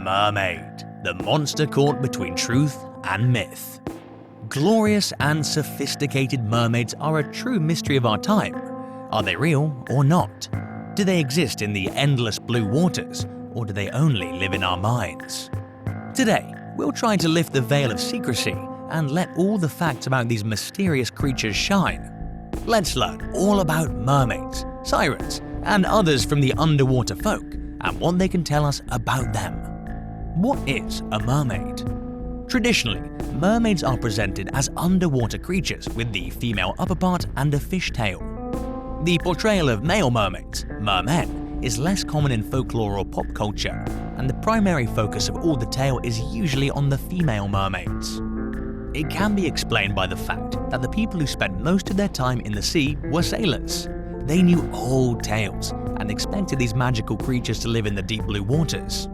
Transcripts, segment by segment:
Mermaid, the monster caught between truth and myth. Glorious and sophisticated mermaids are a true mystery of our time. Are they real or not? Do they exist in the endless blue waters, or do they only live in our minds? Today, we'll try to lift the veil of secrecy and let all the facts about these mysterious creatures shine. Let's learn all about mermaids, sirens, and others from the underwater folk, and what they can tell us about them. What is a mermaid? Traditionally, mermaids are presented as underwater creatures with the female upper part and a fish tail. The portrayal of male mermaids, mermen, is less common in folklore or pop culture, and the primary focus of all the tale is usually on the female mermaids. It can be explained by the fact that the people who spent most of their time in the sea were sailors. They knew old tales and expected these magical creatures to live in the deep blue waters.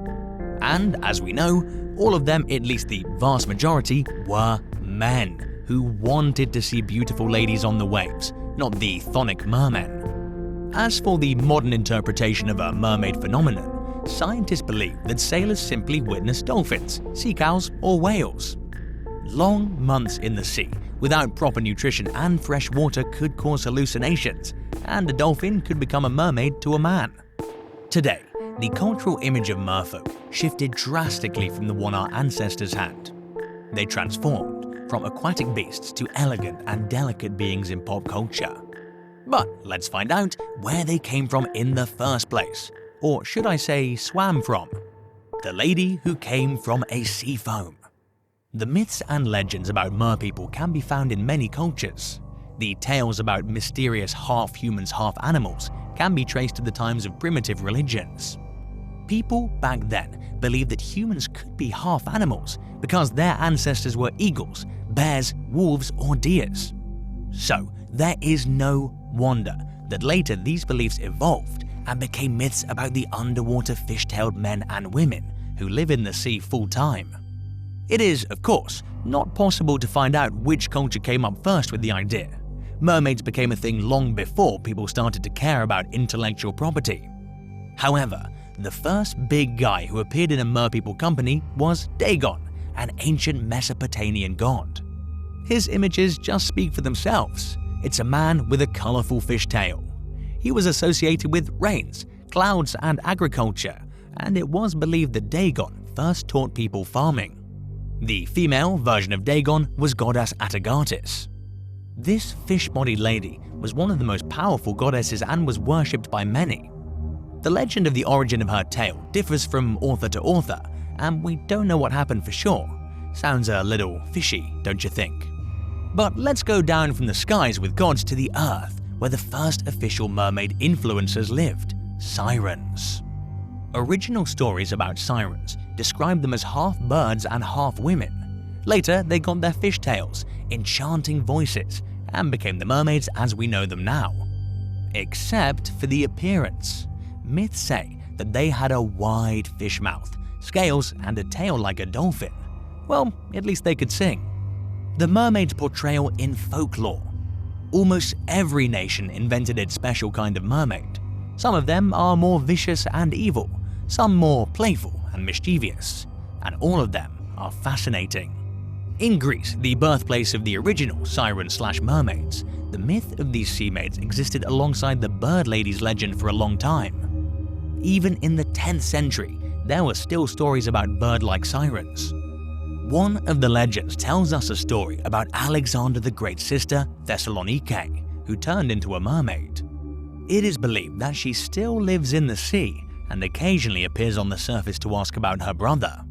And as we know, all of them, at least the vast majority, were men who wanted to see beautiful ladies on the waves, not the chthonic mermen. As for the modern interpretation of a mermaid phenomenon, scientists believe that sailors simply witnessed dolphins, sea cows, or whales. Long months in the sea without proper nutrition and fresh water could cause hallucinations, and a dolphin could become a mermaid to a man. Today, the cultural image of merfolk shifted drastically from the one our ancestors had. They transformed from aquatic beasts to elegant and delicate beings in pop culture. But let's find out where they came from in the first place, or should I say swam from. The lady who came from a sea foam. The myths and legends about merpeople can be found in many cultures. The tales about mysterious half-humans, half-animals can be traced to the times of primitive religions. People back then believed that humans could be half-animals because their ancestors were eagles, bears, wolves, or deers. So there is no wonder that later these beliefs evolved and became myths about the underwater fish-tailed men and women who live in the sea full-time. It is, of course, not possible to find out which culture came up first with the idea. Mermaids became a thing long before people started to care about intellectual property. However, the first big guy who appeared in a merpeople company was Dagon, an ancient Mesopotamian god. His images just speak for themselves. It's a man with a colorful fish tail. He was associated with rains, clouds, and agriculture, and it was believed that Dagon first taught people farming. The female version of Dagon was goddess Atargatis. This fish-bodied lady was one of the most powerful goddesses and was worshipped by many. The legend of the origin of her tale differs from author to author, and we don't know what happened for sure. Sounds a little fishy, don't you think? But let's go down from the skies with gods to the earth, where the first official mermaid influencers lived, sirens. Original stories about sirens describe them as half birds and half women. Later, they got their fish tails, enchanting voices, and became the mermaids as we know them now. Except for the appearance. Myths say that they had a wide fish mouth, scales, and a tail like a dolphin. Well, at least they could sing. The mermaid's portrayal in folklore. Almost every nation invented its special kind of mermaid. Some of them are more vicious and evil, some more playful and mischievous, and all of them are fascinating. In Greece, the birthplace of the original siren/mermaids, the myth of these sea maids existed alongside the bird lady's legend for a long time. Even in the 10th century, there were still stories about bird-like sirens. One of the legends tells us a story about Alexander the Great's sister, Thessalonike, who turned into a mermaid. It is believed that she still lives in the sea and occasionally appears on the surface to ask about her brother.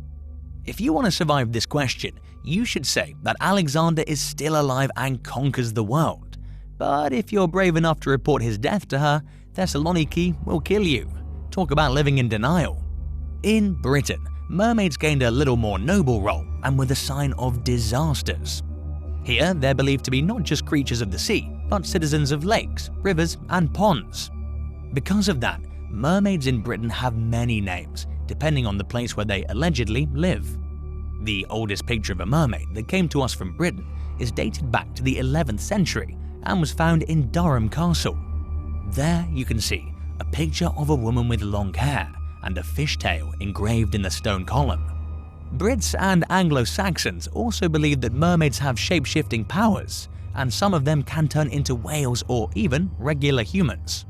If you want to survive this question, you should say that Alexander is still alive and conquers the world. But if you're brave enough to report his death to her, Thessaloniki will kill you. Talk about living in denial. In Britain, mermaids gained a little more noble role and were the sign of disasters. Here, they're believed to be not just creatures of the sea, but citizens of lakes, rivers, and ponds. Because of that, mermaids in Britain have many names, depending on the place where they allegedly live. The oldest picture of a mermaid that came to us from Britain is dated back to the 11th century and was found in Durham Castle. There you can see a picture of a woman with long hair and a fishtail engraved in the stone column. Brits and Anglo-Saxons also believed that mermaids have shape-shifting powers, and some of them can turn into whales or even regular humans.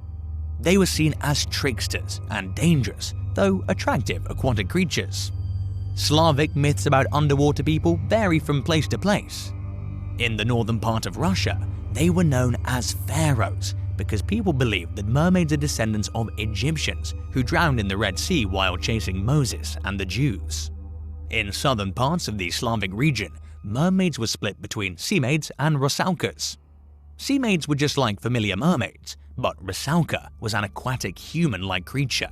They were seen as tricksters and dangerous, though attractive aquatic creatures. Slavic myths about underwater people vary from place to place. In the northern part of Russia, they were known as pharaohs because people believed that mermaids are descendants of Egyptians who drowned in the Red Sea while chasing Moses and the Jews. In southern parts of the Slavic region, mermaids were split between sea maids and rusalkas. Sea maids were just like familiar mermaids, but rusalka was an aquatic human-like creature.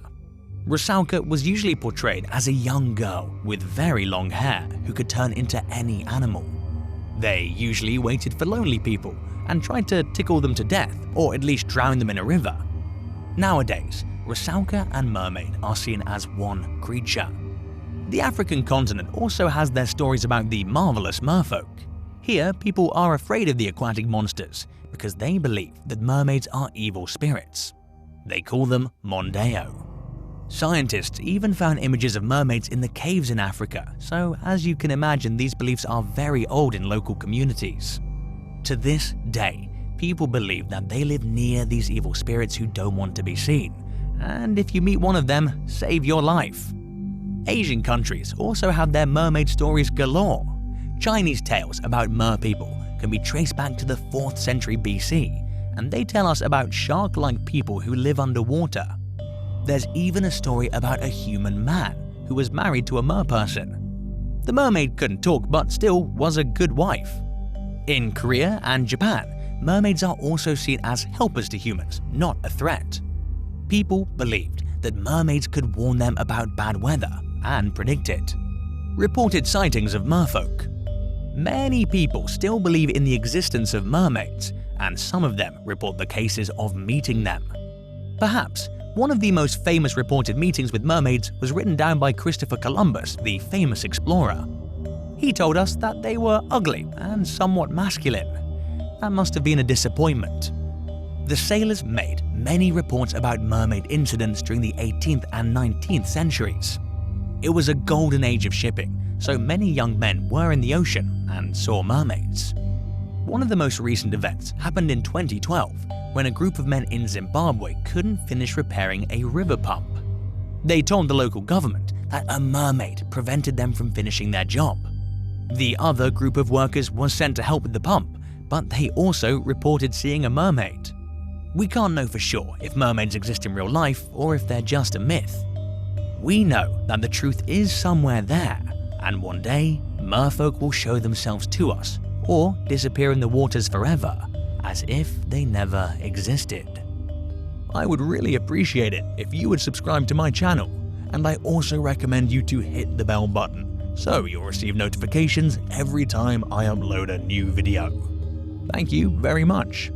Rusalka was usually portrayed as a young girl with very long hair who could turn into any animal. They usually waited for lonely people and tried to tickle them to death or at least drown them in a river. Nowadays, rusalka and mermaid are seen as one creature. The African continent also has their stories about the marvelous merfolk. Here, people are afraid of the aquatic monsters because they believe that mermaids are evil spirits. They call them mondeo. Scientists even found images of mermaids in the caves in Africa, so as you can imagine, these beliefs are very old in local communities. To this day, people believe that they live near these evil spirits who don't want to be seen, and if you meet one of them, save your life. Asian countries also have their mermaid stories galore. Chinese tales about merpeople can be traced back to the 4th century BC, and they tell us about shark-like people who live underwater. There's even a story about a human man who was married to a merperson. The mermaid couldn't talk but still was a good wife. In Korea and Japan, mermaids are also seen as helpers to humans, not a threat. People believed that mermaids could warn them about bad weather and predict it. Reported sightings of merfolk. Many people still believe in the existence of mermaids, and some of them report the cases of meeting them. Perhaps one of the most famous reported meetings with mermaids was written down by Christopher Columbus, the famous explorer. He told us that they were ugly and somewhat masculine. That must have been a disappointment. The sailors made many reports about mermaid incidents during the 18th and 19th centuries. It was a golden age of shipping, so many young men were in the ocean and saw mermaids. One of the most recent events happened in 2012 when a group of men in Zimbabwe couldn't finish repairing a river pump. They told the local government that a mermaid prevented them from finishing their job. The other group of workers was sent to help with the pump, but they also reported seeing a mermaid. We can't know for sure if mermaids exist in real life or if they're just a myth. We know that the truth is somewhere there, and one day, merfolk will show themselves to us or disappear in the waters forever, as if they never existed. I would really appreciate it if you would subscribe to my channel, and I also recommend you to hit the bell button so you'll receive notifications every time I upload a new video. Thank you very much.